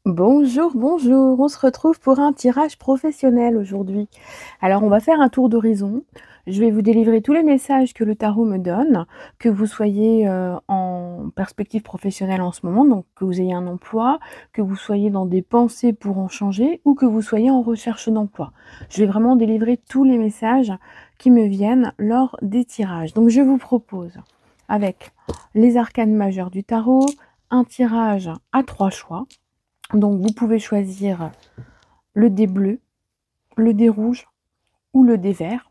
Bonjour, bonjour, on se retrouve pour un tirage professionnel aujourd'hui. Alors on va faire un tour d'horizon. Je vais vous délivrer tous les messages que le tarot me donne, que vous soyez en perspective professionnelle en ce moment, donc que vous ayez un emploi, que vous soyez dans des pensées pour en changer ou que vous soyez en recherche d'emploi. Je vais vraiment délivrer tous les messages qui me viennent lors des tirages. Donc je vous propose, avec les arcanes majeures du tarot, un tirage à 3 choix. Donc vous pouvez choisir le dé bleu, le dé rouge ou le dé vert.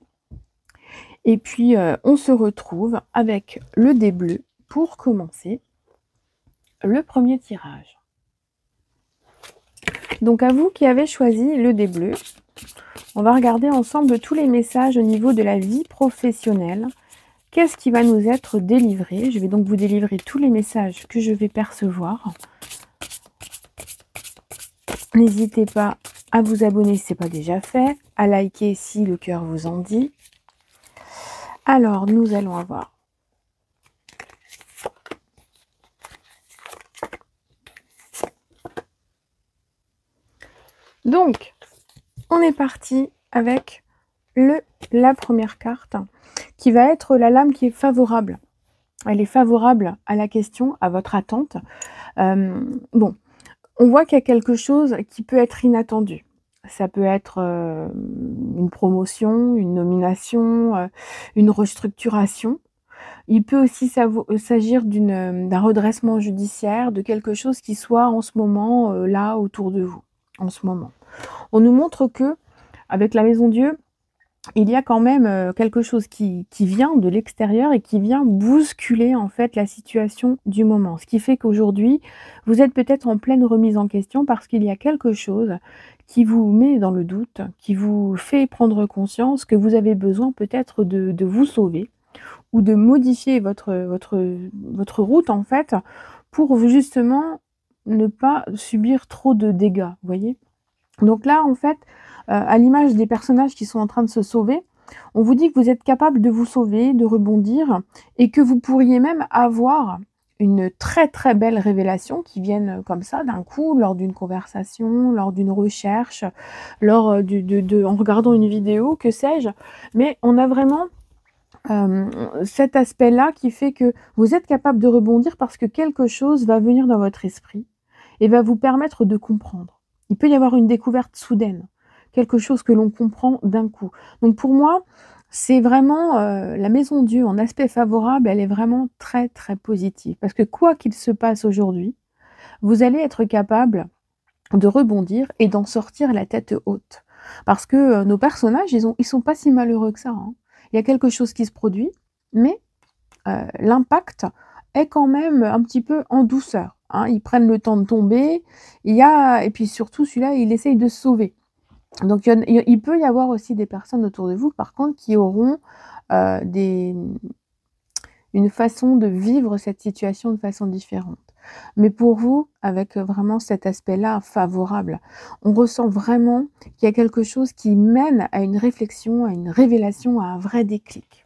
Et puis on se retrouve avec le dé bleu pour commencer le premier tirage. Donc à vous qui avez choisi le dé bleu, on va regarder ensemble tous les messages au niveau de la vie professionnelle. Qu'est-ce qui va nous être délivré? Je vais donc vous délivrer tous les messages que je vais percevoir. N'hésitez pas à vous abonner si ce n'est pas déjà fait, à liker si le cœur vous en dit. Alors, nous allons avoir donc, on est parti avec la première carte qui va être la lame qui est favorable. Elle est favorable à la question, à votre attente. Bon, on voit qu'il y a quelque chose qui peut être inattendu. Ça peut être une promotion, une nomination, une restructuration. Il peut aussi s'agir d'un redressement judiciaire, de quelque chose qui soit en ce moment là autour de vous, en ce moment. On nous montre que avec la Maison Dieu, il y a quand même quelque chose qui vient de l'extérieur et qui vient bousculer en fait la situation du moment. Ce qui fait qu'aujourd'hui, vous êtes peut-être en pleine remise en question parce qu'il y a quelque chose qui vous met dans le doute, qui vous fait prendre conscience que vous avez besoin peut-être de vous sauver ou de modifier votre route en fait pour justement ne pas subir trop de dégâts, vous voyez? Donc là, en fait, à l'image des personnages qui sont en train de se sauver, on vous dit que vous êtes capable de vous sauver, de rebondir et que vous pourriez même avoir une très, très belle révélation qui vienne, comme ça d'un coup lors d'une conversation, lors d'une recherche, lors, du de en regardant une vidéo, que sais-je. Mais on a vraiment, cet aspect-là qui fait que vous êtes capable de rebondir parce que quelque chose va venir dans votre esprit et va vous permettre de comprendre. Il peut y avoir une découverte soudaine, quelque chose que l'on comprend d'un coup. Donc pour moi, c'est vraiment, la Maison Dieu en aspect favorable, elle est vraiment très, très positive. Parce que quoi qu'il se passe aujourd'hui, vous allez être capable de rebondir et d'en sortir la tête haute. Parce que, nos personnages, ils sont pas si malheureux que ça, hein. Il y a quelque chose qui se produit, mais l'impact est quand même un petit peu en douceur, hein. Ils prennent le temps de tomber, et puis surtout celui-là, il essaye de se sauver. Donc il peut y avoir aussi des personnes autour de vous, par contre, qui auront, des une façon de vivre cette situation de façon différente. Mais pour vous, avec, vraiment cet aspect-là favorable, on ressent vraiment qu'il y a quelque chose qui mène à une réflexion, à une révélation, à un vrai déclic.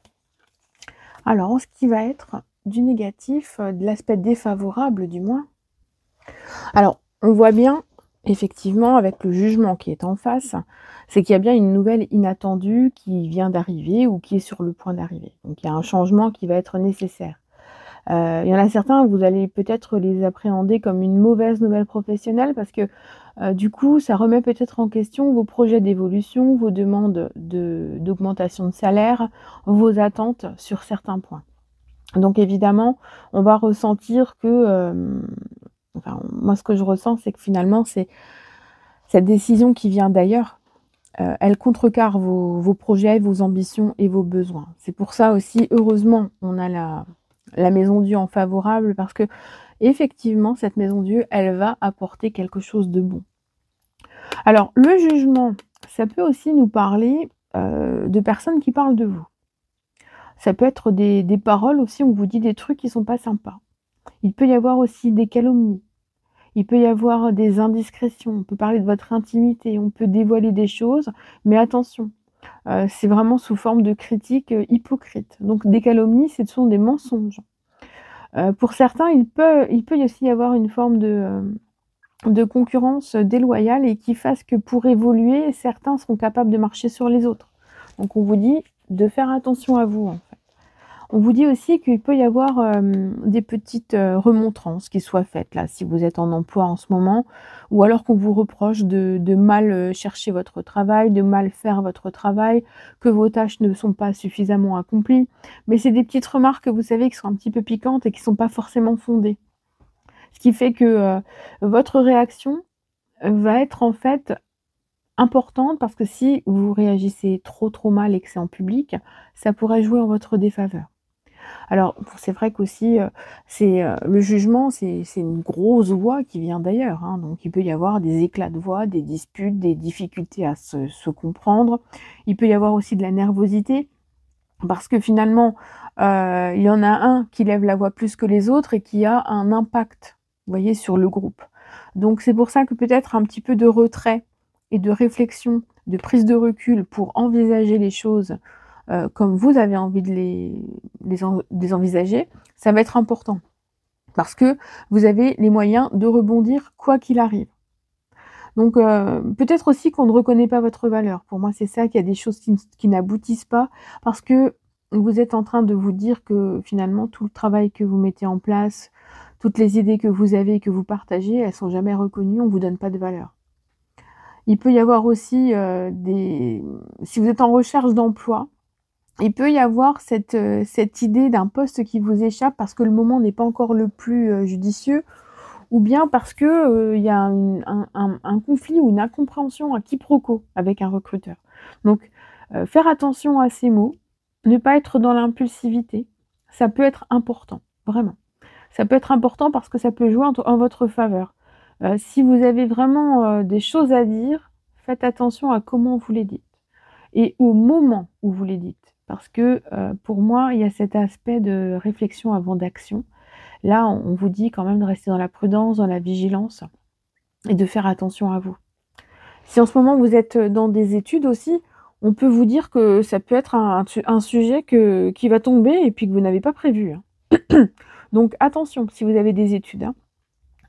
Alors, en ce qui va être du négatif, de l'aspect défavorable du moins, alors on voit bien, effectivement, avec le jugement qui est en face, c'est qu'il y a bien une nouvelle inattendue qui vient d'arriver ou qui est sur le point d'arriver. Donc il y a un changement qui va être nécessaire. Il y en a certains, vous allez peut-être les appréhender comme une mauvaise nouvelle professionnelle parce que, du coup, ça remet peut-être en question vos projets d'évolution, vos demandes d'augmentation de salaire, vos attentes sur certains points. Donc évidemment, on va ressentir que, enfin moi ce que je ressens, c'est que finalement c'est cette décision qui vient d'ailleurs, elle contrecarre vos projets, vos ambitions et vos besoins. C'est pour ça aussi, heureusement, on a la Maison Dieu en favorable parce que effectivement cette Maison Dieu, elle va apporter quelque chose de bon. Alors le jugement, ça peut aussi nous parler, de personnes qui parlent de vous. Ça peut être des paroles aussi, on vous dit des trucs qui sont pas sympas. Il peut y avoir aussi des calomnies. Il peut y avoir des indiscrétions. On peut parler de votre intimité, on peut dévoiler des choses, mais attention, c'est vraiment sous forme de critiques, hypocrites. Donc des calomnies, ce sont des mensonges. Pour certains, il peut aussi y avoir une forme de concurrence déloyale et qui fasse que pour évoluer, certains seront capables de marcher sur les autres. Donc on vous dit de faire attention à vous, en fait. On vous dit aussi qu'il peut y avoir, des petites, remontrances qui soient faites là, si vous êtes en emploi en ce moment, ou alors qu'on vous reproche de mal, chercher votre travail, de mal faire votre travail, que vos tâches ne sont pas suffisamment accomplies. Mais c'est des petites remarques que vous savez qui sont un petit peu piquantes et qui sont pas forcément fondées. Ce qui fait que, votre réaction va être en fait importante parce que si vous réagissez trop mal et que c'est en public, ça pourrait jouer en votre défaveur. Alors, bon, c'est vrai qu'aussi, le jugement, c'est une grosse voix qui vient d'ailleurs, hein, donc il peut y avoir des éclats de voix, des disputes, des difficultés à se comprendre. Il peut y avoir aussi de la nervosité parce que finalement, il y en a un qui lève la voix plus que les autres et qui a un impact, vous voyez, sur le groupe. Donc c'est pour ça que peut-être un petit peu de retrait et de réflexion, de prise de recul pour envisager les choses, comme vous avez envie de les envisager, ça va être important. Parce que vous avez les moyens de rebondir quoi qu'il arrive. Donc peut-être aussi qu'on ne reconnaît pas votre valeur. Pour moi, c'est ça, qu'il y a des choses qui n'aboutissent pas parce que vous êtes en train de vous dire que finalement tout le travail que vous mettez en place, toutes les idées que vous avez et que vous partagez, elles sont jamais reconnues, on vous donne pas de valeur. Il peut y avoir aussi, si vous êtes en recherche d'emploi, il peut y avoir cette idée d'un poste qui vous échappe parce que le moment n'est pas encore le plus, judicieux ou bien parce que, il y a un conflit ou une incompréhension, un quiproquo avec un recruteur. Donc, faire attention à ces mots, ne pas être dans l'impulsivité, ça peut être important, vraiment. Ça peut être important parce que ça peut jouer en votre faveur. Si vous avez vraiment, des choses à dire, faites attention à comment vous les dites et au moment où vous les dites. Parce que, pour moi, il y a cet aspect de réflexion avant d'action. Là, on vous dit quand même de rester dans la prudence, dans la vigilance et de faire attention à vous. Si en ce moment vous êtes dans des études aussi, on peut vous dire que ça peut être un sujet qui va tomber et puis que vous n'avez pas prévu, hein. Donc attention, si vous avez des études, hein,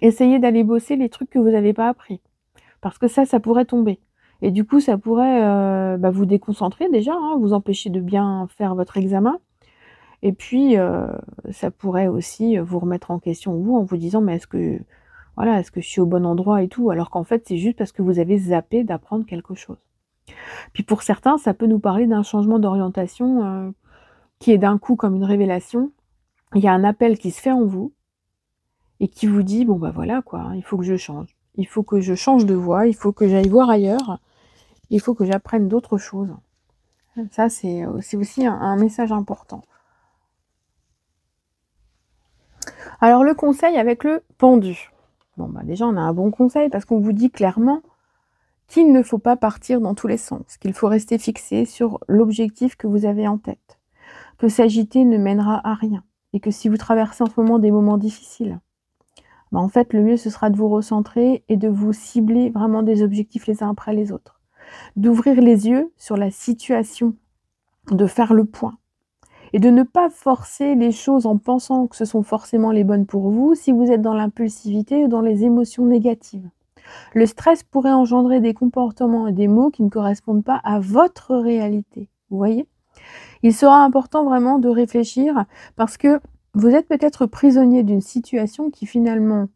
essayez d'aller bosser les trucs que vous n'avez pas appris. Parce que ça pourrait tomber. Et du coup, ça pourrait, vous déconcentrer déjà, hein, vous empêcher de bien faire votre examen. Et puis, ça pourrait aussi, vous remettre en question vous, en vous disant: «Mais est-ce que je suis au bon endroit et tout?» alors qu'en fait, c'est juste parce que vous avez zappé d'apprendre quelque chose. Puis pour certains, ça peut nous parler d'un changement d'orientation, qui est d'un coup comme une révélation. Il y a un appel qui se fait en vous et qui vous dit: «Bon, bah, voilà quoi, hein, il faut que je change. Il faut que je change de voie, il faut que j'aille voir ailleurs, il faut que j'apprenne d'autres choses». Ça, c'est aussi un message important. Alors le conseil avec le pendu. Bon, bah, déjà, on a un bon conseil parce qu'on vous dit clairement qu'il ne faut pas partir dans tous les sens, qu'il faut rester fixé sur l'objectif que vous avez en tête, que s'agiter ne mènera à rien et que si vous traversez en ce moment des moments difficiles, bah, en fait, le mieux, ce sera de vous recentrer et de vous cibler vraiment des objectifs les uns après les autres. D'ouvrir les yeux sur la situation, de faire le point et de ne pas forcer les choses en pensant que ce sont forcément les bonnes pour vous si vous êtes dans l'impulsivité ou dans les émotions négatives. Le stress pourrait engendrer des comportements et des mots qui ne correspondent pas à votre réalité. Vous voyez? Il sera important vraiment de réfléchir parce que vous êtes peut-être prisonnier d'une situation qui finalement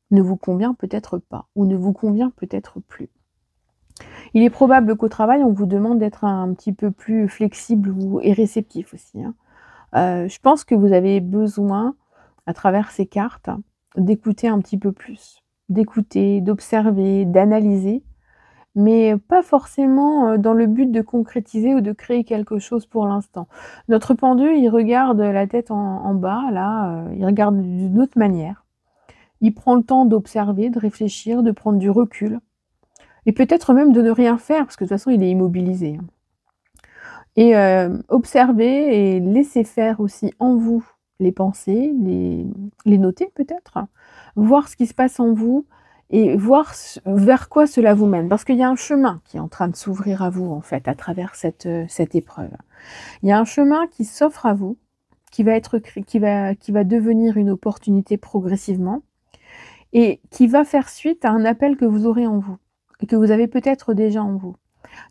ne vous convient peut-être pas ou ne vous convient peut-être plus. Il est probable qu'au travail, on vous demande d'être un petit peu plus flexible et réceptif aussi, hein. Je pense que vous avez besoin, à travers ces cartes, d'écouter un petit peu plus. D'écouter, d'observer, d'analyser, mais pas forcément, dans le but de concrétiser ou de créer quelque chose pour l'instant. Notre pendu, il regarde la tête en bas là, il regarde d'une autre manière. Il prend le temps d'observer, de réfléchir, de prendre du recul et peut-être même de ne rien faire parce que de toute façon il est immobilisé, hein. Et observer et laisser faire aussi en vous les pensées, les noter peut-être, voir ce qui se passe en vous et voir vers quoi cela vous mène. Parce qu'il y a un chemin qui est en train de s'ouvrir à vous en fait à travers cette épreuve. Il y a un chemin qui s'offre à vous, qui va devenir une opportunité progressivement et qui va faire suite à un appel que vous aurez en vous et que vous avez peut-être déjà en vous.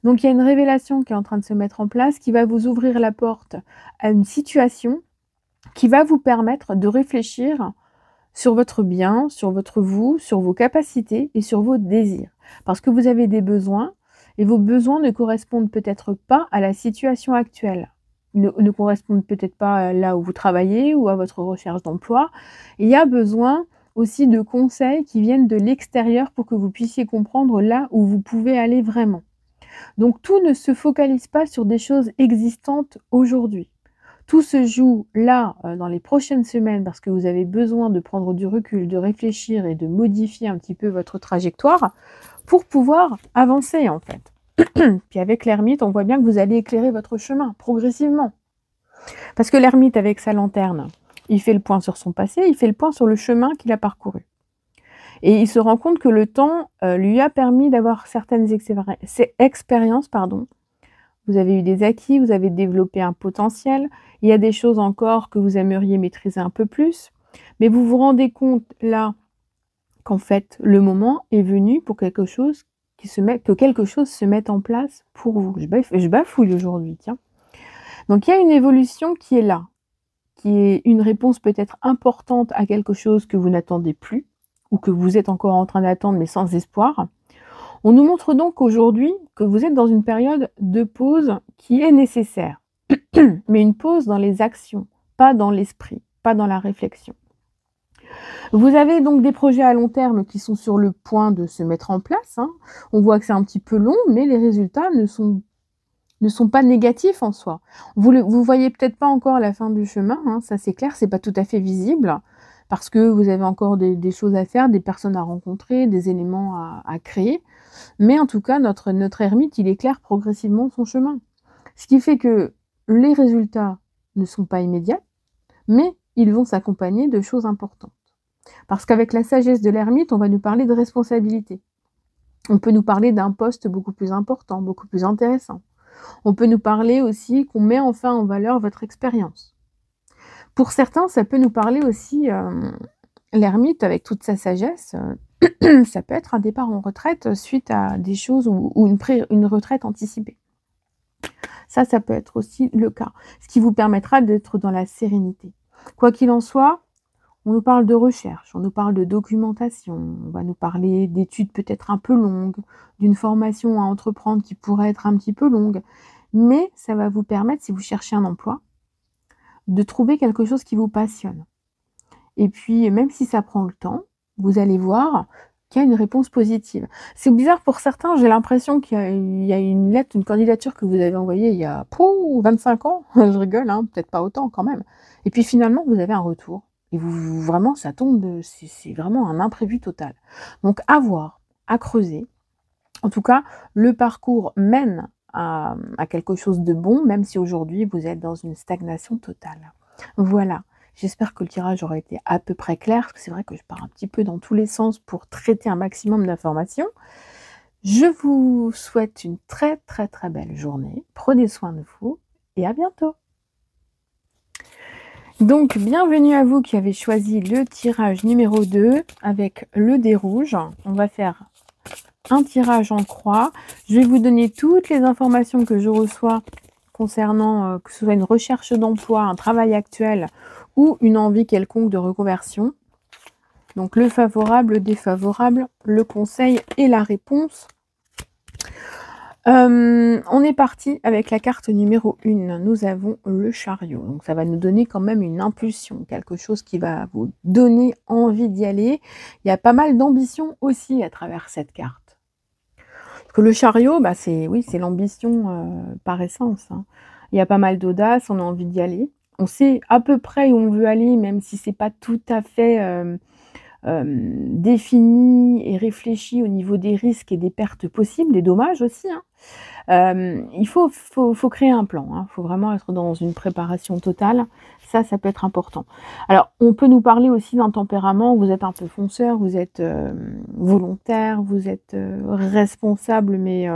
Donc il y a une révélation qui est en train de se mettre en place, qui va vous ouvrir la porte à une situation qui va vous permettre de réfléchir sur votre bien, sur votre vous, sur vos capacités et sur vos désirs. Parce que vous avez des besoins et vos besoins ne correspondent peut-être pas à la situation actuelle, ne correspondent peut-être pas là où vous travaillez ou à votre recherche d'emploi. Il y a besoin aussi de conseils qui viennent de l'extérieur pour que vous puissiez comprendre là où vous pouvez aller vraiment. Donc tout ne se focalise pas sur des choses existantes aujourd'hui. Tout se joue là, dans les prochaines semaines parce que vous avez besoin de prendre du recul, de réfléchir et de modifier un petit peu votre trajectoire pour pouvoir avancer en fait. Puis avec l'ermite, on voit bien que vous allez éclairer votre chemin progressivement. Parce que l'ermite avec sa lanterne, il fait le point sur son passé, il fait le point sur le chemin qu'il a parcouru. Et il se rend compte que le temps lui a permis d'avoir certaines expériences. Vous avez eu des acquis, vous avez développé un potentiel. Il y a des choses encore que vous aimeriez maîtriser un peu plus. Mais vous vous rendez compte là qu'en fait, le moment est venu pour que quelque chose se mette en place pour vous. Je bafouille aujourd'hui, tiens. Donc il y a une évolution qui est là, qui est une réponse peut-être importante à quelque chose que vous n'attendez plus, ou que vous êtes encore en train d'attendre mais sans espoir. On nous montre donc aujourd'hui que vous êtes dans une période de pause qui est nécessaire, mais une pause dans les actions, pas dans l'esprit, pas dans la réflexion. Vous avez donc des projets à long terme qui sont sur le point de se mettre en place. On voit que c'est un petit peu long, mais les résultats ne sont pas négatifs en soi. Vous voyez peut-être pas encore la fin du chemin, ça c'est clair, c'est pas tout à fait visible, parce que vous avez encore des choses à faire, des personnes à rencontrer, des éléments à créer. Mais en tout cas, notre ermite, il éclaire progressivement son chemin. Ce qui fait que les résultats ne sont pas immédiats, mais ils vont s'accompagner de choses importantes. Parce qu'avec la sagesse de l'ermite, on va nous parler de responsabilité. On peut nous parler d'un poste beaucoup plus important, beaucoup plus intéressant. On peut nous parler aussi qu'on met enfin en valeur votre expérience. Pour certains, ça peut nous parler aussi, l'ermite avec toute sa sagesse, ça peut être un départ en retraite suite à des choses ou une retraite anticipée. Ça peut être aussi le cas, ce qui vous permettra d'être dans la sérénité. Quoi qu'il en soit, on nous parle de recherche, on nous parle de documentation, on va nous parler d'études peut-être un peu longues, d'une formation à entreprendre qui pourrait être un petit peu longue, mais ça va vous permettre, si vous cherchez un emploi, de trouver quelque chose qui vous passionne. Et puis, même si ça prend le temps, vous allez voir qu'il y a une réponse positive. C'est bizarre pour certains, j'ai l'impression qu'il y a une lettre, une candidature que vous avez envoyée il y a 25 ans, je rigole, peut-être pas autant quand même. Et puis finalement, vous avez un retour. Et vraiment, ça tombe, c'est vraiment un imprévu total. Donc à voir, à creuser. En tout cas, le parcours mène à quelque chose de bon, même si aujourd'hui vous êtes dans une stagnation totale. Voilà. J'espère que le tirage aura été à peu près clair, parce que c'est vrai que je pars un petit peu dans tous les sens pour traiter un maximum d'informations. Je vous souhaite une très très très belle journée. Prenez soin de vous et à bientôt. Donc, bienvenue à vous qui avez choisi le tirage numéro 2 avec le dé rouge. On va faire un tirage en croix. Je vais vous donner toutes les informations que je reçois concernant que ce soit une recherche d'emploi, un travail actuel ou une envie quelconque de reconversion. Donc le favorable, le défavorable, le conseil et la réponse. On est parti avec la carte numéro 1. Nous avons le chariot. Donc ça va nous donner quand même une impulsion, quelque chose qui va vous donner envie d'y aller. Il y a pas mal d'ambition aussi à travers cette carte. Parce que le chariot, c'est l'ambition par essence. Il y a pas mal d'audace, on a envie d'y aller. On sait à peu près où on veut aller, même si c'est pas tout à fait défini et réfléchi au niveau des risques et des pertes possibles, des dommages aussi. Il faut créer un plan. Il faut vraiment être dans une préparation totale. Ça peut être important. Alors, on peut nous parler aussi d'un tempérament. Vous êtes un peu fonceur, vous êtes volontaire, vous êtes responsable, mais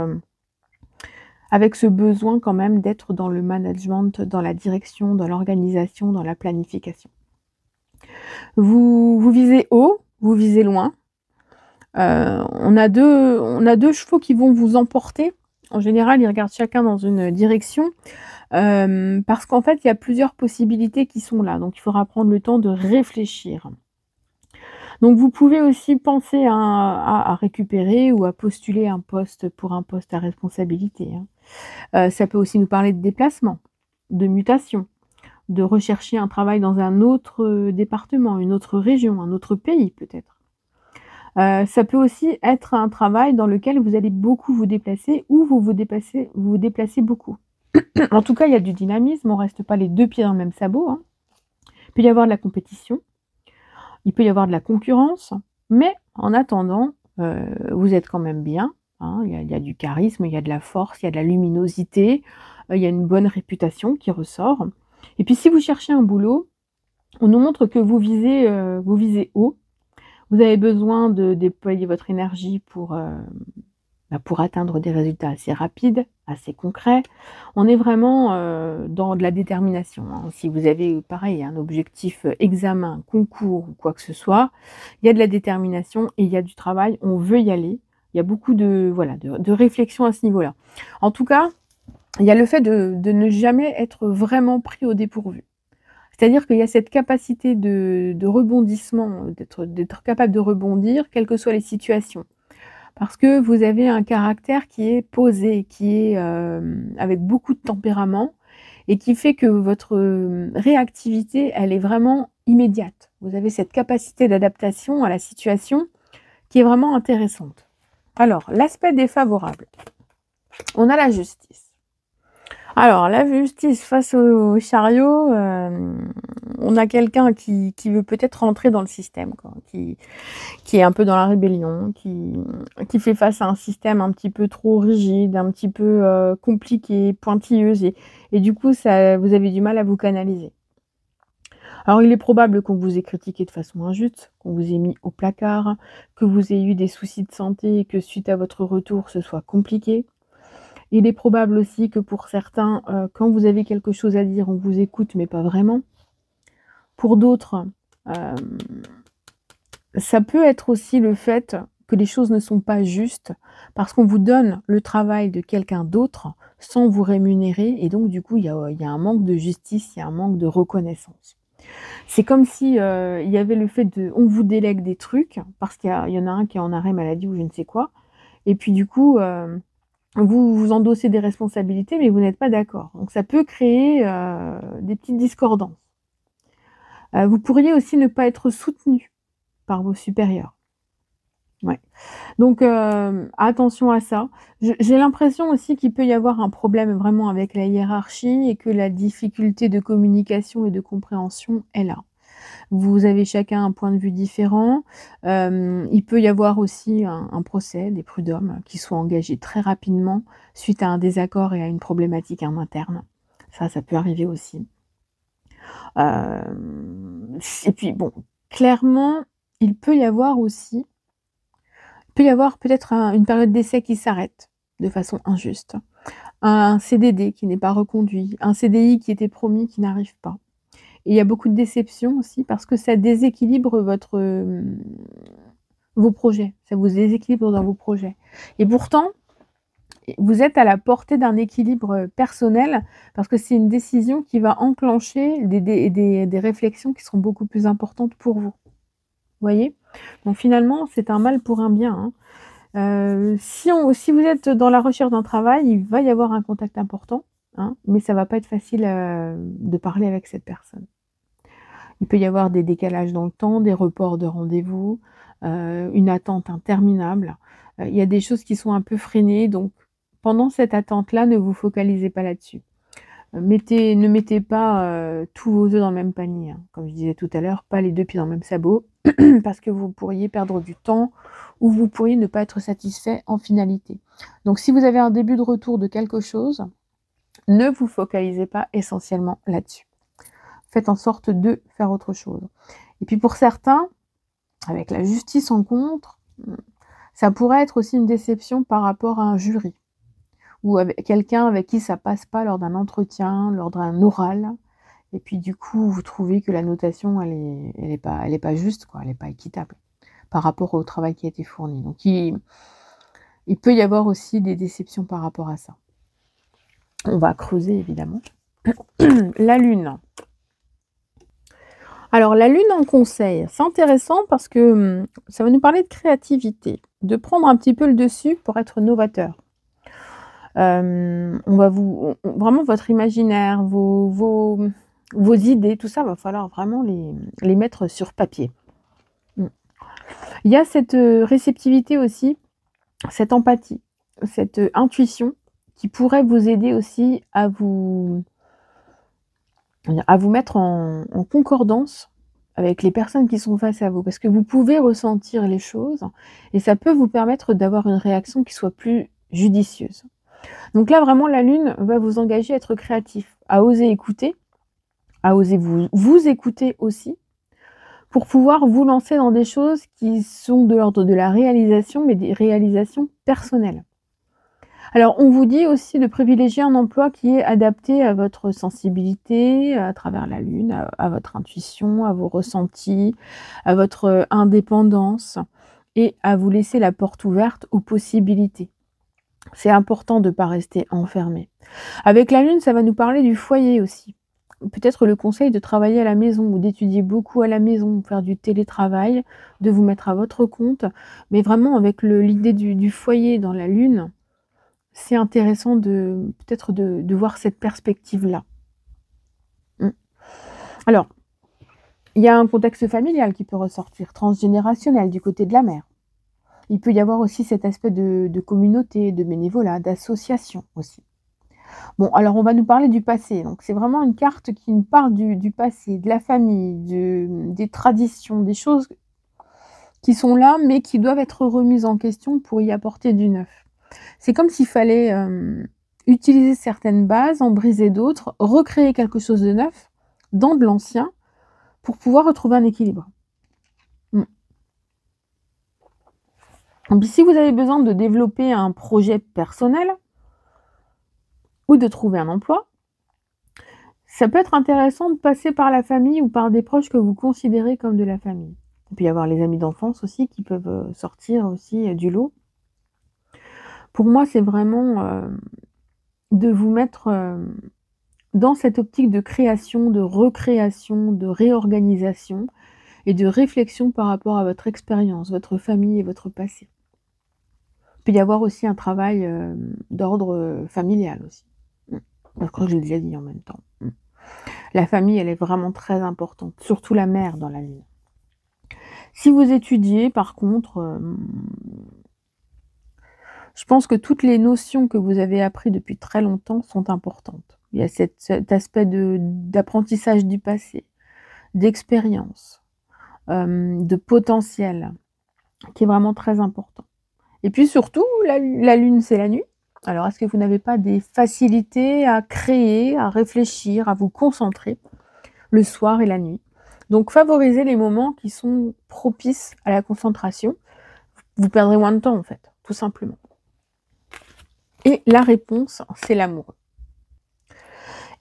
avec ce besoin quand même d'être dans le management, dans la direction, dans l'organisation, dans la planification. Vous visez haut, vous visez loin. On a 2 chevaux qui vont vous emporter. En général, ils regardent chacun dans une direction, parce qu'en fait, il y a plusieurs possibilités qui sont là, donc il faudra prendre le temps de réfléchir. Donc vous pouvez aussi penser à récupérer ou à postuler un poste pour un poste à responsabilité, hein. Ça peut aussi nous parler de déplacement, de mutation, de rechercher un travail dans un autre, département, une autre région, un autre pays peut-être. Ça peut aussi être un travail dans lequel vous allez beaucoup vous déplacer ou vous déplacez beaucoup. En tout cas, il y a du dynamisme, on reste pas les 2 pieds dans le même sabot, hein. Il peut y avoir de la compétition, il peut y avoir de la concurrence, mais en attendant, vous êtes quand même bien, hein. Il y a du charisme, il y a de la force, il y a de la luminosité, il y a une bonne réputation qui ressort. Et puis si vous cherchez un boulot, on nous montre que vous visez haut. Vous avez besoin de déployer votre énergie pour atteindre des résultats assez rapides, assez concrets. On est vraiment, dans de la détermination, hein. Si vous avez, pareil, un objectif, examen, concours ou quoi que ce soit, il y a de la détermination et il y a du travail, on veut y aller. Il y a beaucoup de voilà, de réflexion à ce niveau-là. En tout cas, il y a le fait de ne jamais être vraiment pris au dépourvu. C'est-à-dire qu'il y a cette capacité de rebondissement, d'être capable de rebondir, quelles que soient les situations. Parce que vous avez un caractère qui est posé, qui est, avec beaucoup de tempérament et qui fait que votre, réactivité, elle est vraiment immédiate. Vous avez cette capacité d'adaptation à la situation qui est vraiment intéressante. Alors, l'aspect défavorable, on a la justice. Alors, la justice face au chariot, on a quelqu'un qui veut peut-être rentrer dans le système, quoi, qui est un peu dans la rébellion, qui fait face à un système un petit peu trop rigide, un petit peu, compliqué, pointilleuse et du coup ça vous avez du mal à vous canaliser. Alors il est probable qu'on vous ait critiqué de façon injuste, qu'on vous ait mis au placard, que vous ayez eu des soucis de santé et que suite à votre retour, ce soit compliqué. Il est probable aussi que pour certains, quand vous avez quelque chose à dire, on vous écoute mais pas vraiment. Pour d'autres, hem ça peut être aussi le fait que les choses ne sont pas justes, parce qu'on vous donne le travail de quelqu'un d'autre sans vous rémunérer et donc du coup, il y a un manque de justice, il y a un manque de reconnaissance. C'est comme si, il y avait le fait de on vous délègue des trucs parce qu'il y en a un qui est en arrêt maladie ou je ne sais quoi et puis du coup, vous endossez des responsabilités mais vous n'êtes pas d'accord. Donc ça peut créer, des petites discordances. Vous pourriez aussi ne pas être soutenu par vos supérieurs. Ouais. Donc attention à ça. J'ai l'impression aussi qu'il peut y avoir un problème vraiment avec la hiérarchie et que la difficulté de communication et de compréhension est là. Vous avez chacun un point de vue différent. Il peut y avoir aussi un procès, des prud'hommes qui soient engagés très rapidement suite à un désaccord et à une problématique en interne. Ça peut arriver aussi. Et puis bon, clairement, il peut y avoir aussi peut-être une période d'essai qui s'arrête de façon injuste, un CDD qui n'est pas reconduit, un CDI qui était promis qui n'arrive pas. Et il y a beaucoup de déception aussi parce que ça déséquilibre vos projets, ça vous déséquilibre dans vos projets. Et pourtant, vous êtes à la portée d'un équilibre, personnel parce que c'est une décision qui va enclencher des réflexions qui seront beaucoup plus importantes pour vous. Voyez? Donc finalement, c'est un mal pour un bien, hein. Si vous êtes dans la recherche d'un travail, il va y avoir un contact important, hein, mais ça va pas être facile, de parler avec cette personne. Il peut y avoir des décalages dans le temps, des reports de rendez-vous, une attente interminable. Il y a des choses qui sont un peu freinées, donc pendant cette attente-là, ne vous focalisez pas là-dessus. Ne mettez pas, tous vos œufs dans le même panier, hein. Comme je disais tout à l'heure, pas les 2 pieds dans le même sabot, parce que vous pourriez perdre du temps ou vous pourriez ne pas être satisfait en finalité. Donc si vous avez un début de retour de quelque chose, ne vous focalisez pas essentiellement là-dessus. Faites en sorte de faire autre chose. Et puis pour certains, avec la justice en contre, ça pourrait être aussi une déception par rapport à un jury ou avec quelqu'un avec qui ça passe pas lors d'un entretien, lors d'un oral et puis du coup, vous trouvez que la notation elle est pas juste quoi, elle est pas équitable. par rapport au travail qui a été fourni. Donc il peut y avoir aussi des déceptions par rapport à ça. On va creuser évidemment. La lune. Alors la lune en conseil, c'est intéressant parce que, ça va nous parler de créativité, de prendre un petit peu le dessus pour être novateur. On va vraiment votre imaginaire, vos idées, tout ça, va falloir vraiment les mettre sur papier. Il y a cette, réceptivité aussi, cette empathie, cette, intuition qui pourrait vous aider aussi à vous mettre en concordance avec les personnes qui sont face à vous. Parce que vous pouvez ressentir les choses et ça peut vous permettre d'avoir une réaction qui soit plus judicieuse. Donc là, vraiment, la lune va vous engager à être créatif, à oser écouter, à oser vous écouter aussi, pour pouvoir vous lancer dans des choses qui sont de l'ordre de la réalisation, mais des réalisations personnelles. Alors, on vous dit aussi de privilégier un emploi qui est adapté à votre sensibilité, à travers la lune, à votre intuition, à vos ressentis, à votre indépendance et à vous laisser la porte ouverte aux possibilités. C'est important de ne pas rester enfermé. Avec la lune, ça va nous parler du foyer aussi. Peut-être le conseil de travailler à la maison ou d'étudier beaucoup à la maison, faire du télétravail, de vous mettre à votre compte, mais vraiment avec l'idée du foyer dans la lune, c'est intéressant peut-être de voir cette perspective-là. Alors, il y a un contexte familial qui peut ressortir, transgénérationnel du côté de la mère. Il peut y avoir aussi cet aspect de communauté, de bénévolat, d'association aussi. Bon, alors on va nous parler du passé. Donc c'est vraiment une carte qui nous parle du passé, de la famille, des traditions, des choses qui sont là, mais qui doivent être remises en question pour y apporter du neuf. C'est comme s'il fallait utiliser certaines bases, en briser d'autres, recréer quelque chose de neuf dans de l'ancien pour pouvoir retrouver un équilibre. Et puis si vous avez besoin de développer un projet personnel ou de trouver un emploi, ça peut être intéressant de passer par la famille ou par des proches que vous considérez comme de la famille. Il peut y avoir les amis d'enfance aussi qui peuvent sortir aussi du lot. Pour moi, c'est vraiment de vous mettre dans cette optique de création, de recréation, de réorganisation et de réflexion par rapport à votre expérience, votre famille et votre passé. Il peut y avoir aussi un travail d'ordre familial aussi. Je crois que je l'ai déjà dit en même temps. La famille, elle est vraiment très importante, surtout la mère dans la lune. Si vous étudiez, par contre, je pense que toutes les notions que vous avez apprises depuis très longtemps sont importantes. Il y a cet aspect d'apprentissage du passé, d'expérience, de potentiel, qui est vraiment très important. Et puis surtout, la lune, c'est la nuit. Alors, est-ce que vous n'avez pas des facilités à créer, à réfléchir, à vous concentrer le soir et la nuit? Donc, favorisez les moments qui sont propices à la concentration. Vous perdrez moins de temps, en fait, tout simplement. Et la réponse, c'est l'amoureux.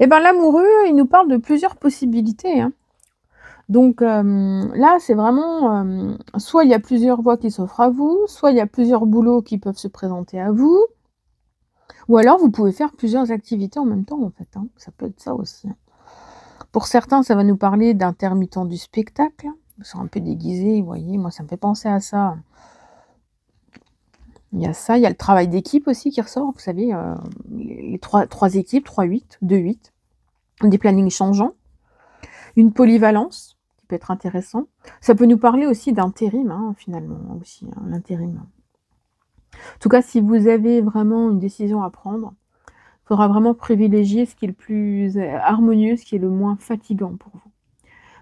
Et bien, l'amoureux, il nous parle de plusieurs possibilités, hein. Donc là, c'est vraiment, soit il y a plusieurs voies qui s'offrent à vous, soit il y a plusieurs boulots qui peuvent se présenter à vous, ou alors vous pouvez faire plusieurs activités en même temps, en fait, hein. Ça peut être ça aussi, hein. Pour certains, ça va nous parler d'intermittents du spectacle. Ils sont un peu déguisés, vous voyez, moi ça me fait penser à ça. Il y a ça, il y a le travail d'équipe aussi qui ressort, vous savez, les trois équipes, 3-8, 2-8, des plannings changeants, une polyvalence qui peut être intéressant. Ça peut nous parler aussi d'intérim, hein, finalement, aussi, hein, l'intérim. En tout cas, si vous avez vraiment une décision à prendre, il faudra vraiment privilégier ce qui est le plus harmonieux, ce qui est le moins fatigant pour vous.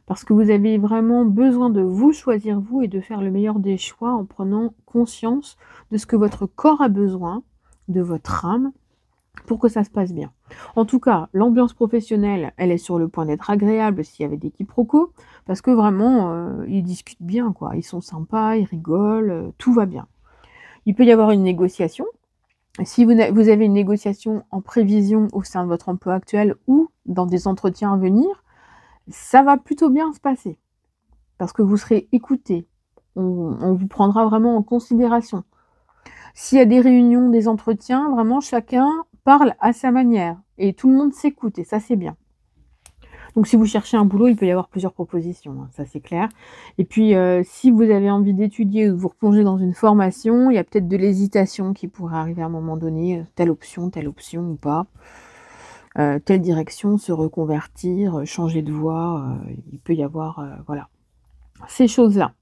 Parce que vous avez vraiment besoin de vous choisir vous et de faire le meilleur des choix en prenant conscience de ce que votre corps a besoin, de votre âme, pour que ça se passe bien. En tout cas, l'ambiance professionnelle, elle est sur le point d'être agréable s'il y avait des quiproquos, parce que vraiment, ils discutent bien, quoi. Ils sont sympas, ils rigolent, tout va bien. Il peut y avoir une négociation. Si vous avez une négociation en prévision au sein de votre emploi actuel ou dans des entretiens à venir, ça va plutôt bien se passer. Parce que vous serez écouté, on vous prendra vraiment en considération. S'il y a des réunions, des entretiens, vraiment chacun parle à sa manière et tout le monde s'écoute et ça, c'est bien. Donc si vous cherchez un boulot, il peut y avoir plusieurs propositions, hein, ça c'est clair. Et puis, si vous avez envie d'étudier ou de vous replonger dans une formation, il y a peut-être de l'hésitation qui pourrait arriver à un moment donné, telle option ou pas. Telle direction, se reconvertir, changer de voie, il peut y avoir, voilà, ces choses-là.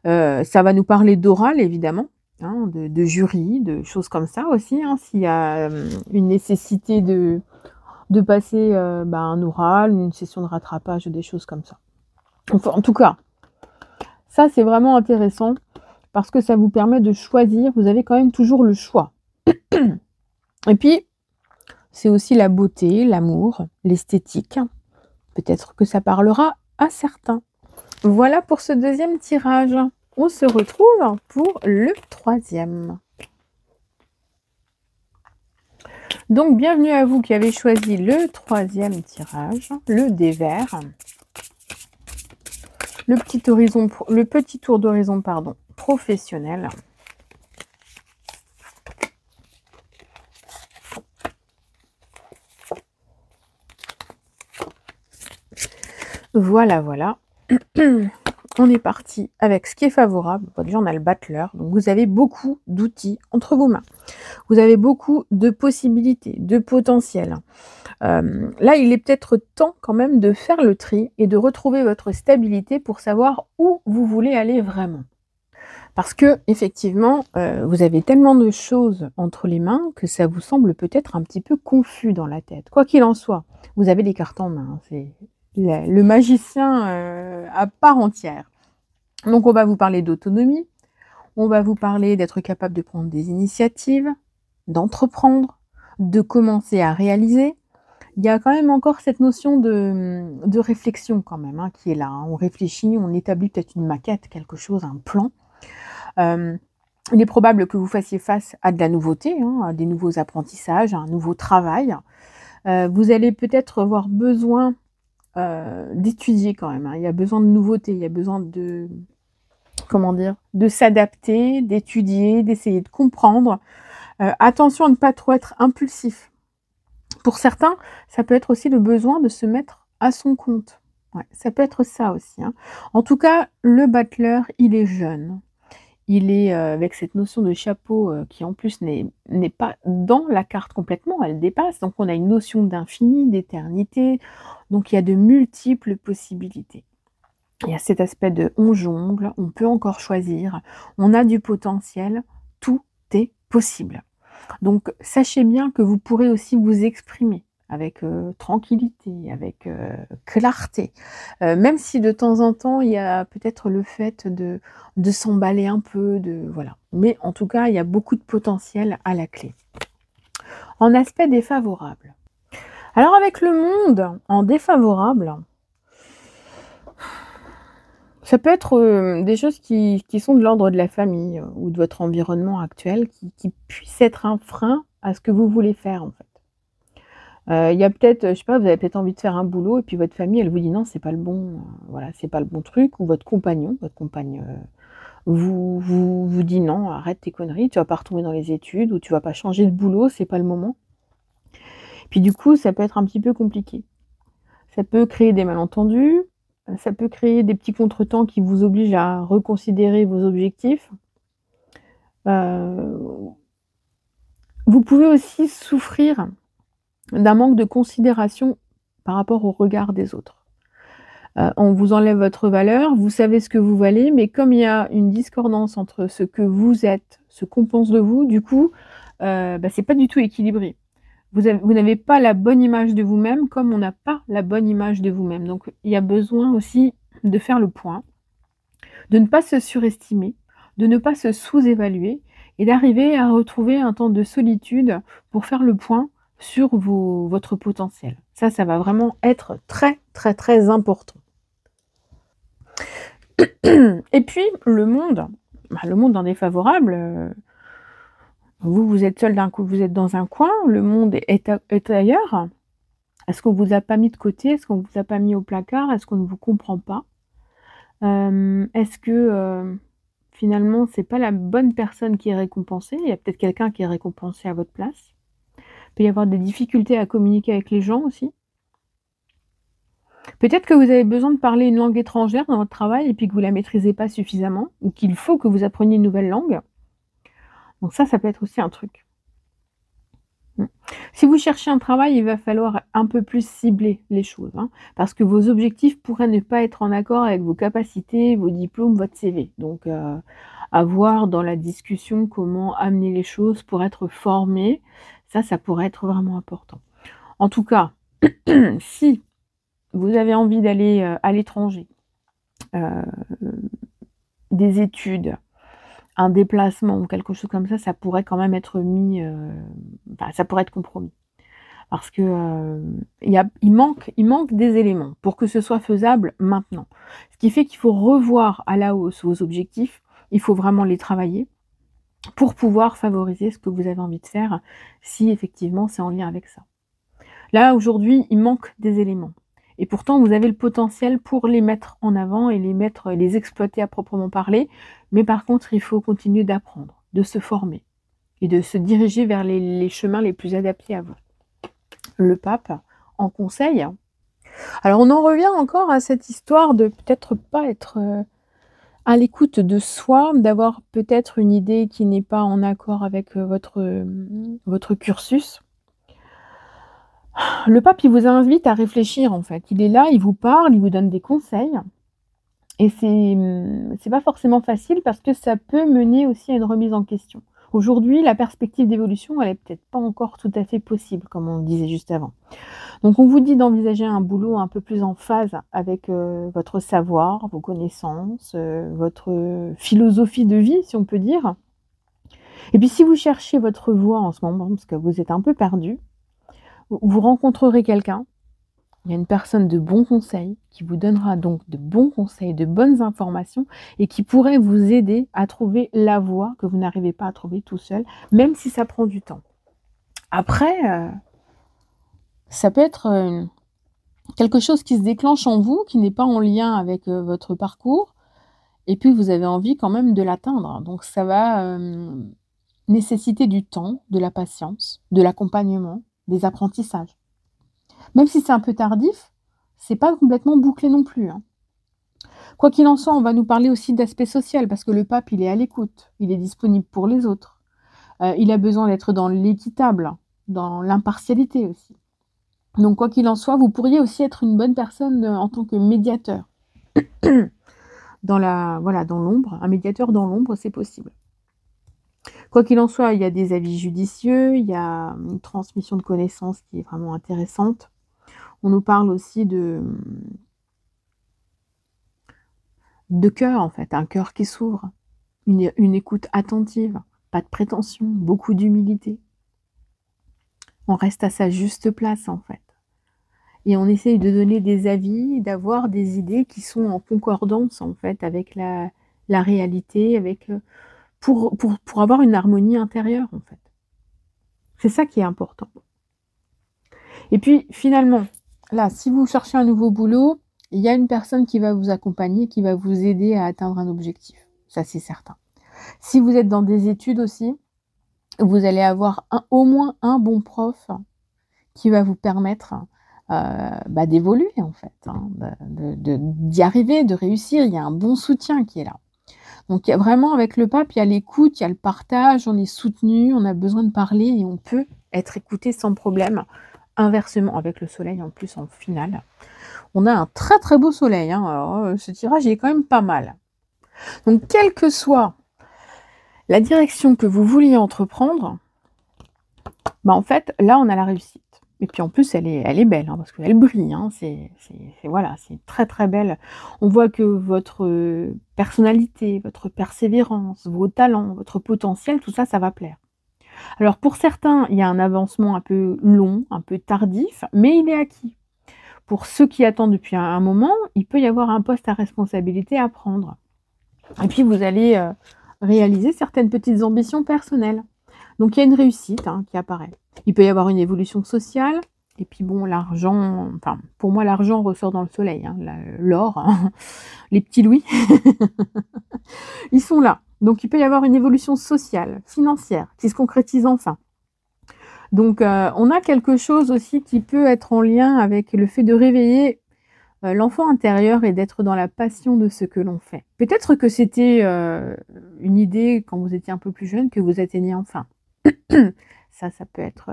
Ça va nous parler d'oral évidemment, hein, de jury, de choses comme ça aussi, hein, s'il y a, une nécessité de passer, un oral, une session de rattrapage, des choses comme ça. Enfin, en tout cas, ça c'est vraiment intéressant parce que ça vous permet de choisir, vous avez quand même toujours le choix. Et puis, c'est aussi la beauté, l'amour, l'esthétique. Peut-être que ça parlera à certains. Voilà pour ce deuxième tirage. On se retrouve pour le troisième. Donc, bienvenue à vous qui avez choisi le troisième tirage, le dé vert. Le petit tour d'horizon, pardon, professionnel. Voilà, voilà. On est parti avec ce qui est favorable. Déjà, on a le battleur. Donc, vous avez beaucoup d'outils entre vos mains. Vous avez beaucoup de possibilités, de potentiel. Là, il est peut-être temps quand même de faire le tri et de retrouver votre stabilité pour savoir où vous voulez aller vraiment. Parce que effectivement, vous avez tellement de choses entre les mains que ça vous semble peut-être un petit peu confus dans la tête. Quoi qu'il en soit, vous avez les cartes en main. C'est le magicien à part entière. Donc on va vous parler d'autonomie, on va vous parler d'être capable de prendre des initiatives, d'entreprendre, de commencer à réaliser. Il y a quand même encore cette notion de réflexion quand même, hein, qui est là, hein. On réfléchit, on établit peut-être une maquette, quelque chose, un plan. Il est probable que vous fassiez face à de la nouveauté, hein, à des nouveaux apprentissages, à un nouveau travail. Vous allez peut-être avoir besoin d'étudier quand même, hein. Il y a besoin de nouveautés, il y a besoin de, comment dire, de s'adapter, d'étudier, d'essayer de comprendre. Attention à ne pas trop être impulsif. Pour certains, ça peut être aussi le besoin de se mettre à son compte. Ouais, ça peut être ça aussi, hein. En tout cas, le battleur, il est jeune. Il est, avec cette notion de chapeau, qui en plus n'est pas dans la carte complètement, elle dépasse. Donc on a une notion d'infini, d'éternité, donc il y a de multiples possibilités. Il y a cet aspect de on jongle, on peut encore choisir, on a du potentiel, tout est possible. Donc sachez bien que vous pourrez aussi vous exprimer avec, tranquillité, avec, clarté. Même si de temps en temps, il y a peut-être le fait de s'emballer un peu, voilà. Mais en tout cas, il y a beaucoup de potentiel à la clé. En aspect défavorable. Alors avec le monde en défavorable, ça peut être, des choses qui sont de l'ordre de la famille, ou de votre environnement actuel qui puissent être un frein à ce que vous voulez faire, en fait. Il y a peut-être, je sais pas, vous avez peut-être envie de faire un boulot et puis votre famille, elle vous dit: «Non, c'est pas le bon, voilà, c'est pas le bon truc», ou votre compagnon, votre compagne, vous dit: «Non, arrête tes conneries, tu vas pas retomber dans les études» ou «Tu vas pas changer de boulot, c'est pas le moment». Puis du coup, ça peut être un petit peu compliqué. Ça peut créer des malentendus, ça peut créer des petits contretemps qui vous obligent à reconsidérer vos objectifs. Heu, vous pouvez aussi souffrir d'un manque de considération par rapport au regard des autres. On vous enlève votre valeur, vous savez ce que vous valez, mais comme il y a une discordance entre ce que vous êtes, ce qu'on pense de vous, du coup, c'est pas du tout équilibré. Vous n'avez pas la bonne image de vous-même, comme on n'a pas la bonne image de vous-même. Donc il y a besoin aussi de faire le point, de ne pas se surestimer, de ne pas se sous-évaluer et d'arriver à retrouver un temps de solitude pour faire le point sur votre potentiel. Ça va vraiment être très, très, très important. Et puis le monde en défavorable, vous êtes seul d'un coup, vous êtes dans un coin, le monde est ailleurs. Est-ce qu'on vous a pas mis de côté? Est-ce qu'on vous a pas mis au placard? Est-ce qu'on ne vous comprend pas? Est-ce que, finalement, c'est pas la bonne personne qui est récompensée? Il y a peut-être quelqu'un qui est récompensé à votre place. Il peut y avoir des difficultés à communiquer avec les gens aussi. Peut-être que vous avez besoin de parler une langue étrangère dans votre travail et puis que vous la maîtrisez pas suffisamment ou qu'il faut que vous appreniez une nouvelle langue. Donc ça peut être aussi un truc. Mmh. Si vous cherchez un travail, il va falloir un peu plus cibler les choses, hein, parce que vos objectifs pourraient ne pas être en accord avec vos capacités, vos diplômes, votre CV. Donc, à voir dans la discussion comment amener les choses pour être formé, ça pourrait être vraiment important. En tout cas, si vous avez envie d'aller, à l'étranger, heu, des études, un déplacement ou quelque chose comme ça pourrait quand même être mis, enfin ça pourrait être compromis. Parce que, il manque des éléments pour que ce soit faisable maintenant. Ce qui fait qu'il faut revoir à la hausse vos objectifs, il faut vraiment les travailler pour pouvoir favoriser ce que vous avez envie de faire, si effectivement c'est en lien avec ça. Là, aujourd'hui, il manque des éléments et pourtant vous avez le potentiel pour les mettre en avant et les exploiter à proprement parler, mais par contre, il faut continuer d'apprendre, de se former et de se diriger vers les chemins les plus adaptés à vous. Le pape en conseil. Alors on en revient encore à cette histoire de peut-être pas être, à l'écoute de soi, d'avoir peut-être une idée qui n'est pas en accord avec, votre cursus. Le pape, il vous invite à réfléchir en fait. Il est là, il vous parle, il vous donne des conseils et c'est pas forcément facile parce que ça peut mener aussi à une remise en question. Aujourd'hui, la perspective d'évolution, elle est peut-être pas encore tout à fait possible, comme on le disait juste avant. Donc on vous dit d'envisager un boulot un peu plus en phase avec, votre savoir, vos connaissances, votre philosophie de vie, si on peut dire. Et puis si vous cherchez votre voie en ce moment, parce que vous êtes un peu perdu, vous rencontrerez quelqu'un, il y a une personne de bons conseils qui vous donnera donc de bons conseils, de bonnes informations et qui pourrait vous aider à trouver la voie que vous n'arrivez pas à trouver tout seul, même si ça prend du temps. Après, ça peut être, quelque chose qui se déclenche en vous, qui n'est pas en lien avec, votre parcours et puis vous avez envie quand même de l'atteindre. Donc ça va, nécessiter du temps, de la patience, de l'accompagnement, des apprentissages. Même si c'est un peu tardif, c'est pas complètement bouclé non plus, hein. Quoi qu'il en soit, on va nous parler aussi d'aspect social parce que le pape, il est à l'écoute, il est disponible pour les autres. Il a besoin d'être dans l'équitable, dans l'impartialité aussi. Donc quoi qu'il en soit, vous pourriez aussi être une bonne personne, en tant que médiateur. Dans l'ombre, un médiateur dans l'ombre, c'est possible. Quoi qu'il en soit, il y a des avis judicieux, il y a une transmission de connaissances qui est vraiment intéressante. On nous parle aussi de cœur en fait, un cœur qui s'ouvre, une écoute attentive, pas de prétention, beaucoup d'humilité. On reste à sa juste place en fait. Et on essaye de donner des avis, d'avoir des idées qui sont en concordance en fait avec la réalité, avec, pour avoir une harmonie intérieure en fait. C'est ça qui est important. Et puis finalement, là, si vous cherchez un nouveau boulot, il y a une personne qui va vous accompagner, qui va vous aider à atteindre un objectif. Ça, c'est certain. Si vous êtes dans des études aussi, vous allez avoir au moins un bon prof qui va vous permettre, d'évoluer en fait, hein, d'y arriver, de réussir. Il y a un bon soutien qui est là. Donc il y a vraiment avec le pape, il y a l'écoute, il y a le partage, on est soutenu, on a besoin de parler et on peut être écouté sans problème. Inversement, avec le soleil en plus en finale. On a un très très beau soleil, hein. Alors, ce tirage il est quand même pas mal. Donc quelle que soit la direction que vous vouliez entreprendre, en fait, là on a la réussite. Et puis en plus elle est belle, hein, parce qu'elle brille, hein. C'est très très belle. On voit que votre, personnalité, votre persévérance, vos talents, votre potentiel, tout ça, ça va plaire. Alors pour certains, il y a un avancement un peu long, un peu tardif, mais il est acquis. Pour ceux qui attendent depuis un moment, il peut y avoir un poste à responsabilité à prendre. Et puis vous allez, réaliser certaines petites ambitions personnelles. Donc il y a une réussite, hein, qui apparaît. Il peut y avoir une évolution sociale, Et puis bon, l'argent, enfin, pour moi, l'argent ressort dans le soleil, hein, l'or, hein, les petits louis, ils sont là. Donc il peut y avoir une évolution sociale, financière, qui se concrétise enfin. Donc on a quelque chose aussi qui peut être en lien avec le fait de réveiller, l'enfant intérieur et d'être dans la passion de ce que l'on fait. Peut-être que c'était, une idée quand vous étiez un peu plus jeune que vous atteignez enfin. Ça peut être,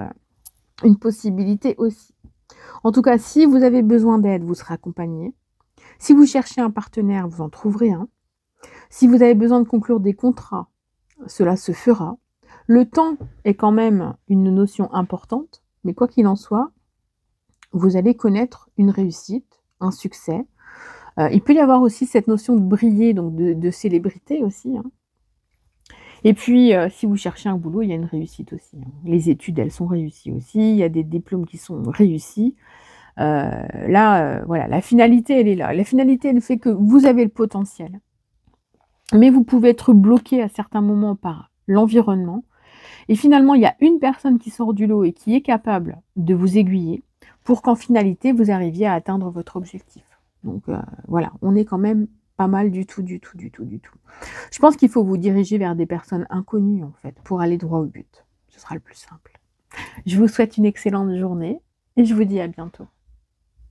une possibilité aussi. En tout cas, si vous avez besoin d'aide, vous serez accompagné. Si vous cherchez un partenaire, vous en trouverez un. Si vous avez besoin de conclure des contrats, cela se fera. Le temps est quand même une notion importante, mais quoi qu'il en soit, vous allez connaître une réussite, un succès. Il peut y avoir aussi cette notion de briller, donc de célébrité aussi, hein. Et puis, si vous cherchez un boulot, il y a une réussite aussi, hein. Les études, elles sont réussies aussi, il y a des diplômes qui sont réussis. Là, voilà, la finalité, elle est là. La finalité, elle fait que vous avez le potentiel, mais vous pouvez être bloqué à certains moments par l'environnement. Et finalement, il y a une personne qui sort du lot et qui est capable de vous aiguiller pour qu'en finalité, vous arriviez à atteindre votre objectif. Donc voilà, on est quand même pas mal du tout, du tout, du tout, du tout. Je pense qu'il faut vous diriger vers des personnes inconnues, en fait, pour aller droit au but. Ce sera le plus simple. Je vous souhaite une excellente journée et je vous dis à bientôt.